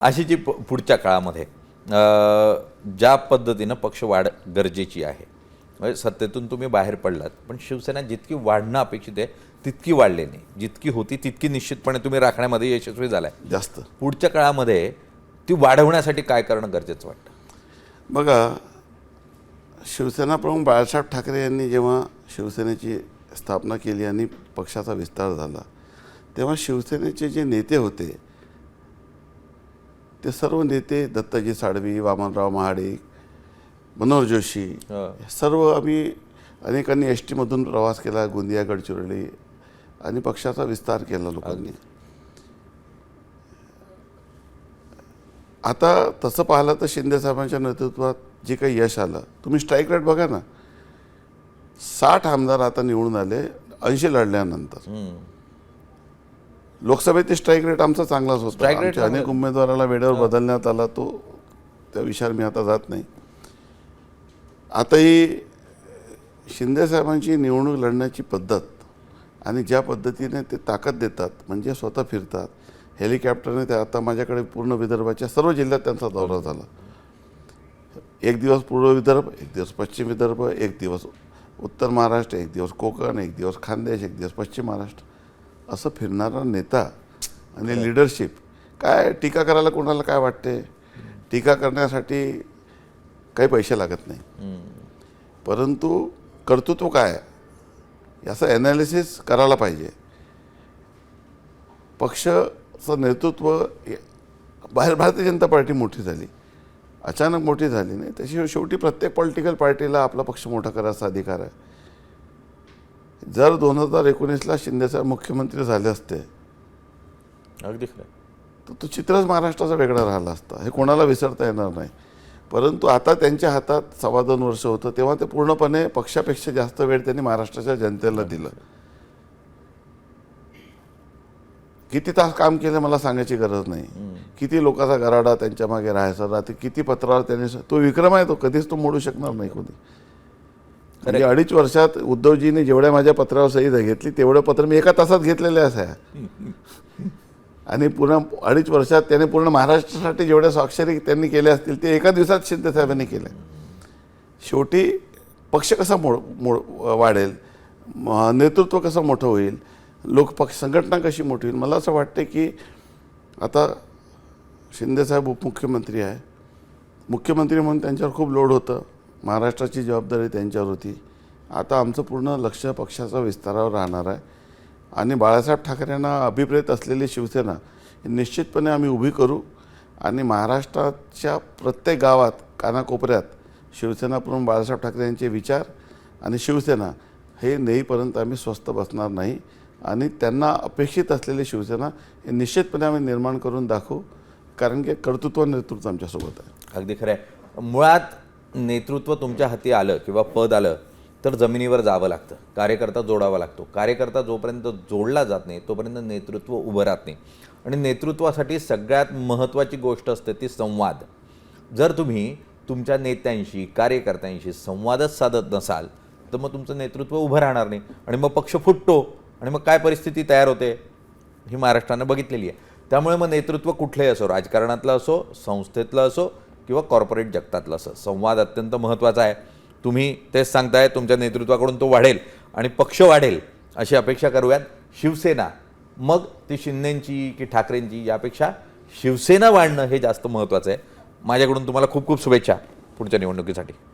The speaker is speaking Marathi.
अशी जी पुढच्या काळामध्ये ज्या पद्धतीनं पक्ष वाढ गरजेची आहे, म्हणजे सत्तेतून तुम्ही बाहेर पडलात पण शिवसेना जितकी वाढणं अपेक्षित आहे तितकी वाढली नाही, जितकी होती तितकी निश्चितपणे तुम्ही राखण्यामध्ये यशस्वी झालाय. जास्त पुढच्या काळामध्ये ती वाढवण्यासाठी काय करणं गरजेचं वाटतं? बघा, शिवसेना प्रमुख बाळासाहेब ठाकरे यांनी जेव्हा शिवसेनेची स्थापना केली आणि पक्षाचा विस्तार झाला तेव्हा शिवसेनेचे जे नेते होते ते सर्व नेते, दत्ताजी साळवी, वामनराव महाडिक, मनोहर जोशी, सर्व आम्ही अनेकांनी एस टीमधून प्रवास केला, गोंदिया, गडचिरोली, आणि पक्षाचा विस्तार केला लोकांनी. आता तसं पाहिलं तर शिंदे साहेबांच्या नेतृत्वात जे काही यश आलं, तुम्ही स्ट्राईक रेट बघा ना, 60 आमदार आता निवडून आले 80 लढल्यानंतर. लोकसभेत स्ट्राईक रेट आमचा चांगलाच होता. आमच्या अनेक उमेदवाराला वेळेवर बदलण्यात आला, तो त्या विषयावर मी आता जात नाही. आता ही शिंदे साहेबांची निवडणूक लढण्याची पद्धत आणि ज्या पद्धतीने ते ताकद देतात, म्हणजे स्वतः फिरतात हेलिकॉप्टरने. ते आता माझ्याकडे पूर्ण विदर्भाच्या सर्व जिल्ह्यात त्यांचा दौरा झाला. एक दिवस पूर्व विदर्भ, एक दिवस पश्चिम विदर्भ, एक दिवस उत्तर महाराष्ट्र, एक दिवस कोकण, एक दिवस खानदेश, एक दिवस पश्चिम महाराष्ट्र, असं फिरणारा नेता आणि लिडरशिप. काय टीका करायला कोणाला काय वाटते? टीका करण्यासाठी काही पैसे लागत नाही, परंतु कर्तृत्व काय याचं ॲनालिसिस करायला पाहिजे. पक्षाचं नेतृत्व बाहेर भारतीय जनता पार्टी मोठी झाली, अचानक मोठी झाली नाही. त्याशिवाय शेवटी प्रत्येक पॉलिटिकल पार्टीला आपला पक्ष मोठा करायचा अधिकार आहे. जर 2019ला शिंदेसाहेब मुख्यमंत्री झाले असते, अगदी खरं, तर तो चित्रच महाराष्ट्राचा वेगळा राहिला असता, हे कोणाला विसरता येणार नाही. परंतु आता त्यांच्या हातात 2.25 वर्ष होतं, तेव्हा ते पूर्णपणे पक्षापेक्षा जास्त वेळ त्यांनी महाराष्ट्राच्या जनतेला दिलं. किती तास काम केलं मला सांगायची गरज नाही. किती लोकांचा गराडा त्यांच्या मागे राहायचा, रात्री किती पत्रावर त्यांनी, तो विक्रम आहे, तो कधीच तो मोडू शकणार नाही कोणी. म्हणजे 2.5 वर्षात उद्धवजींनी जेवढ्या माझ्या पत्रावर सही घेतली तेवढं पत्र मी एका तासात घेतलेले आहे. आणि पूर्ण 2.5 वर्षात त्याने पूर्ण महाराष्ट्रासाठी जेवढ्या स्वाक्षरी त्यांनी केल्या असतील ते एका दिवसात शिंदे साहेबांनी केल्या. शेवटी पक्ष कसा वाढेल, नेतृत्व कसं मोठं होईल, पक्ष संघटना कशी मोठी होईल. मला असं वाटते की आता शिंदेसाहेब उपमुख्यमंत्री आहे, मुख्यमंत्री म्हणून त्यांच्यावर खूप लोड होतं, महाराष्ट्राची जबाबदारी त्यांच्यावर होती. आता आमचं पूर्ण लक्ष पक्षाचा विस्तारावर राहणार आहे आणि बाळासाहेब ठाकरेंना अभिप्रेत असलेली शिवसेना निश्चितपणे आम्ही उभी करू आणि महाराष्ट्राच्या प्रत्येक गावात, कानाकोपऱ्यात शिवसेना प्रमुख बाळासाहेब ठाकरे यांचे विचार आणि शिवसेना हे नेईपर्यंत आम्ही स्वस्थ बसणार नाही. आणि त्यांना अपेक्षित असलेली शिवसेना हे निश्चितपणे आम्ही निर्माण करून दाखवू, कारण की कर्तृत्व नेतृत्व आमच्यासोबत आहे. अगदी खरं आहे. मुळात नेतृत्व तुमच्या हाती आलं किंवा पद आलं तर जमिनीवर जावं लागतं, कार्यकर्ता जोडावा लागतो. कार्यकर्ता जोपर्यंत जोडला जात नाही तोपर्यंत नेतृत्व उभं राहत नाही. आणि नेतृत्वासाठी सगळ्यात महत्त्वाची गोष्ट असते ती संवाद. जर तुम्ही तुमच्या नेत्यांशी, कार्यकर्त्यांशी संवादच साधत नसाल तर मग तुमचं नेतृत्व उभं राहणार नाही आणि मग पक्ष फुटतो आणि मग काय परिस्थिती तयार होते ही महाराष्ट्रानं बघितलेली आहे. त्यामुळे मग नेतृत्व कुठलंही असो, राजकारणातलं असो, संस्थेतलं असो किंवा कॉर्पोरेट जगतातलं असो, संवाद अत्यंत महत्त्वाचा आहे. तुम्ही तेच सांगताय, तुमच्या नेतृत्वाकडून तो वाढेल आणि पक्ष वाढेल अशी अपेक्षा करूयात. शिवसेना, मग ती शिंदेंची की ठाकरेंची, यापेक्षा शिवसेना वाढणं हे जास्त महत्त्वाचं आहे. माझ्याकडून तुम्हाला खूप खूप शुभेच्छा पुढच्या निवडणुकीसाठी.